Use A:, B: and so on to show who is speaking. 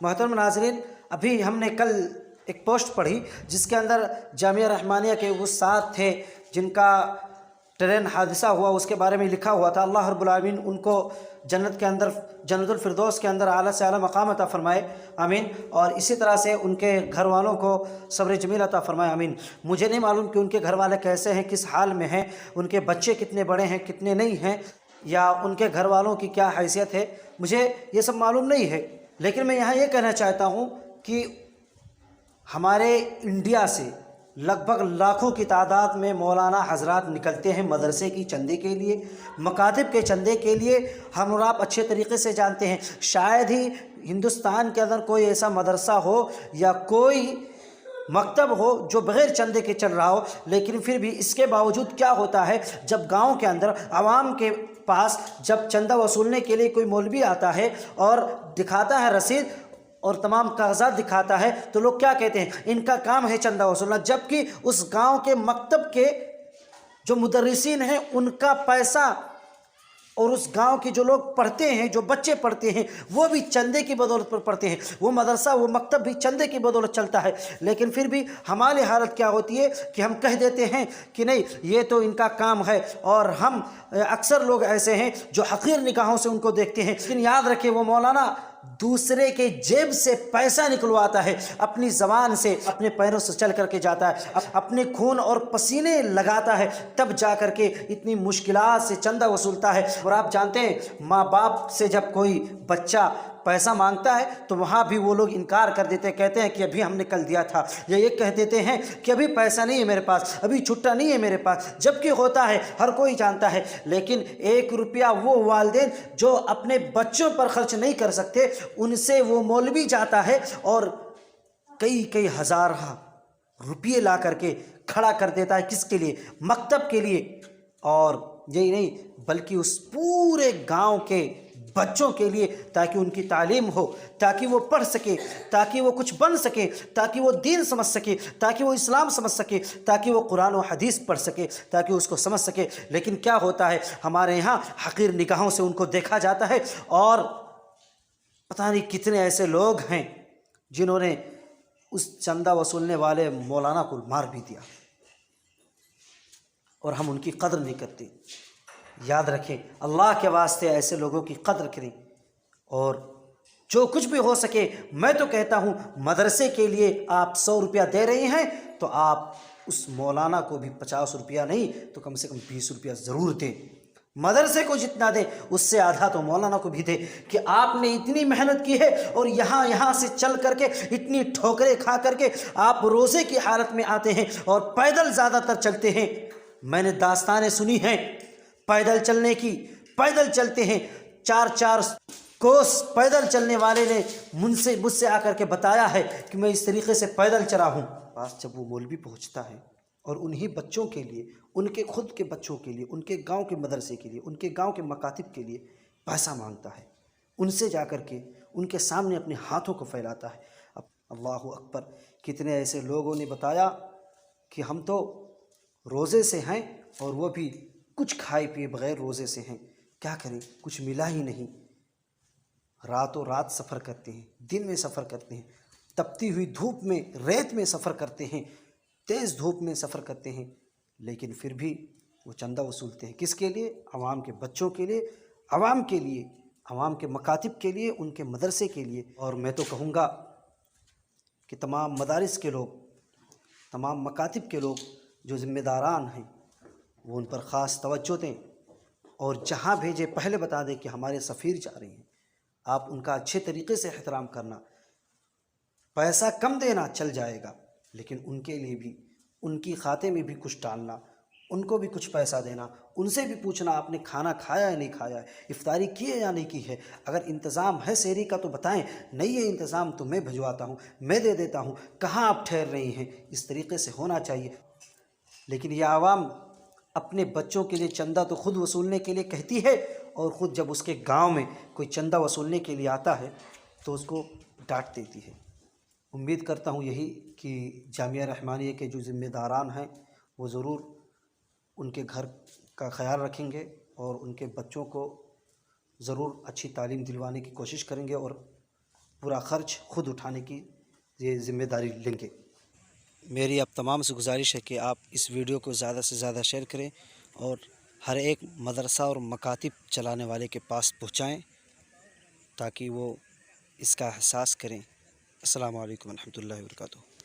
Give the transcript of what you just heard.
A: محترم ناظرین، ابھی ہم نے کل ایک پوسٹ پڑھی جس کے اندر جامعہ رحمانیہ کے وہ 7 تھے جن کا ٹرین حادثہ ہوا، اس کے بارے میں لکھا ہوا تھا اللہ رب العالمین ان کو جنت کے اندر، جنت الفردوس کے اندر اعلیٰ سے اعلیٰ مقام عطا فرمائے، آمین۔ اور اسی طرح سے ان کے گھر والوں کو صبر جمیل عطا فرمائے، آمین۔ مجھے نہیں معلوم کہ ان کے گھر والے کیسے ہیں، کس حال میں ہیں، ان کے بچے کتنے بڑے ہیں کتنے نہیں ہیں، یا ان کے گھر والوں کی کیا حیثیت ہے، مجھے یہ سب معلوم نہیں ہے۔ لیکن میں یہاں یہ کہنا چاہتا ہوں کہ ہمارے انڈیا سے لگ بھگ لاکھوں کی تعداد میں مولانا حضرات نکلتے ہیں مدرسے کی چندے کے لیے، مکاتب کے چندے کے لیے۔ ہم اور آپ اچھے طریقے سے جانتے ہیں، شاید ہی ہندوستان کے اندر کوئی ایسا مدرسہ ہو یا کوئی مکتب ہو جو بغیر چندے کے چل رہا ہو، لیکن پھر بھی اس کے باوجود کیا ہوتا ہے، جب گاؤں کے اندر عوام کے پاس جب چندہ وصولنے کے لیے کوئی مولوی آتا ہے اور دکھاتا ہے رسید اور تمام کاغذات دکھاتا ہے، تو لوگ کیا کہتے ہیں، ان کا کام ہے چندہ وصولنا، جبکہ اس گاؤں کے مکتب کے جو مدرسین ہیں ان کا پیسہ اور اس گاؤں کے جو لوگ پڑھتے ہیں، جو بچے پڑھتے ہیں، وہ بھی چندے کی بدولت پر پڑھتے ہیں، وہ مدرسہ وہ مکتب بھی چندے کی بدولت چلتا ہے۔ لیکن پھر بھی ہماری حالت کیا ہوتی ہے کہ ہم کہہ دیتے ہیں کہ نہیں یہ تو ان کا کام ہے، اور ہم اکثر لوگ ایسے ہیں جو حقیر نگاہوں سے ان کو دیکھتے ہیں۔ لیکن یاد رکھیں وہ مولانا دوسرے کے جیب سے پیسہ نکلواتا ہے، اپنی زبان سے، اپنے پیروں سے چل کر کے جاتا ہے، اپنے خون اور پسینے لگاتا ہے، تب جا کر کے اتنی مشکلات سے چندہ وصولتا ہے۔ اور آپ جانتے ہیں ماں باپ سے جب کوئی بچہ پیسہ مانگتا ہے تو وہاں بھی وہ لوگ انکار کر دیتے ہیں، کہتے ہیں کہ ابھی ہم نے کل دیا تھا، یا یہ کہہ دیتے ہیں کہ ابھی پیسہ نہیں ہے میرے پاس، ابھی چھٹا نہیں ہے میرے پاس، جبکہ ہوتا ہے، ہر کوئی جانتا ہے۔ لیکن 1 روپیہ وہ والدین جو اپنے بچوں پر خرچ نہیں کر سکتے، ان سے وہ مولوی جاتا ہے اور کئی ہزار روپیے لا کر کے کھڑا کر دیتا ہے، کس کے لیے؟ مکتب کے لیے۔ اور یہی نہیں بلکہ اس پورے گاؤں کے بچوں کے لیے، تاکہ ان کی تعلیم ہو، تاکہ وہ پڑھ سکے، تاکہ وہ کچھ بن سکے، تاکہ وہ دین سمجھ سکے، تاکہ وہ اسلام سمجھ سکے، تاکہ وہ قرآن و حدیث پڑھ سکے، تاکہ اس کو سمجھ سکے۔ لیکن کیا ہوتا ہے، ہمارے یہاں حقیر نگاہوں سے ان کو دیکھا جاتا ہے، اور پتہ نہیں کتنے ایسے لوگ ہیں جنہوں نے اس چندہ وصولنے والے مولانا کو مار بھی دیا، اور ہم ان کی قدر نہیں کرتے۔ یاد رکھیں، اللہ کے واسطے ایسے لوگوں کی قدر کریں، اور جو کچھ بھی ہو سکے، میں تو کہتا ہوں مدرسے کے لیے آپ 100 روپیہ دے رہے ہیں تو آپ اس مولانا کو بھی 50 روپیہ نہیں تو کم سے کم 20 روپیہ ضرور دیں۔ مدرسے کو جتنا دیں اس سے آدھا تو مولانا کو بھی دے، کہ آپ نے اتنی محنت کی ہے، اور یہاں سے چل کر کے اتنی ٹھوکریں کھا کر کے آپ روزے کی حالت میں آتے ہیں، اور پیدل زیادہ تر چلتے ہیں۔ میں نے داستانیں سنی ہیں پیدل چلنے کی، پیدل چلتے ہیں 4 کوس پیدل چلنے والے نے مجھ سے آ کر کے بتایا ہے کہ میں اس طریقے سے پیدل چلا ہوں۔ پاس جب وہ مولوی پہنچتا ہے اور انہی بچوں کے لیے، ان کے خود کے بچوں کے لیے، ان کے گاؤں کے مدرسے کے لیے، ان کے گاؤں کے مکاتب کے لیے پیسہ مانگتا ہے، ان سے جا کر کے ان کے سامنے اپنے ہاتھوں کو پھیلاتا ہے۔ اب اللہ اکبر، کتنے ایسے لوگوں نے بتایا کہ ہم تو روزے سے ہیں، اور وہ بھی کچھ کھائے پیے بغیر روزے سے ہیں، کیا کریں، کچھ ملا ہی نہیں۔ راتوں رات سفر کرتے ہیں، دن میں سفر کرتے ہیں، تپتی ہوئی دھوپ میں، ریت میں سفر کرتے ہیں، تیز دھوپ میں سفر کرتے ہیں، لیکن پھر بھی وہ چندہ وصولتے ہیں، کس کے لیے؟ عوام کے بچوں کے لیے، عوام کے لیے، عوام کے مکاتب کے لیے، ان کے مدرسے کے لیے۔ اور میں تو کہوں گا کہ تمام مدارس کے لوگ، تمام مکاتب کے لوگ جو ذمہ داران ہیں، وہ ان پر خاص توجہ دیں، اور جہاں بھیجے پہلے بتا دیں کہ ہمارے سفیر جا رہے ہیں، آپ ان کا اچھے طریقے سے احترام کرنا۔ پیسہ کم دینا چل جائے گا، لیکن ان کے لیے بھی، ان کی کھاتے میں بھی کچھ ڈالنا، ان کو بھی کچھ پیسہ دینا، ان سے بھی پوچھنا آپ نے کھانا کھایا یا نہیں کھایا ہے، افطاری کی ہے یا نہیں کی ہے، اگر انتظام ہے سحری کا تو بتائیں، نہیں ہے انتظام تو میں بھجواتا ہوں، میں دے دیتا ہوں، کہاں آپ ٹھہر رہی ہیں، اس طریقے سے ہونا چاہیے۔ لیکن یہ عوام اپنے بچوں کے لیے چندہ تو خود وصولنے کے لیے کہتی ہے، اور خود جب اس کے گاؤں میں کوئی چندہ وصولنے کے لیے آتا ہے تو اس کو ڈانٹ دیتی ہے۔ امید کرتا ہوں یہی کہ جامعہ رحمانیہ کے جو ذمہ داران ہیں وہ ضرور ان کے گھر کا خیال رکھیں گے، اور ان کے بچوں کو ضرور اچھی تعلیم دلوانے کی کوشش کریں گے، اور پورا خرچ خود اٹھانے کی یہ ذمہ داری لیں گے۔ میری اب تمام سے گزارش ہے کہ آپ اس ویڈیو کو زیادہ سے زیادہ شیئر کریں اور ہر ایک مدرسہ اور مکاتب چلانے والے کے پاس پہنچائیں تاکہ وہ اس کا احساس کریں۔ السلام علیکم ورحمۃ اللہ وبرکاتہ۔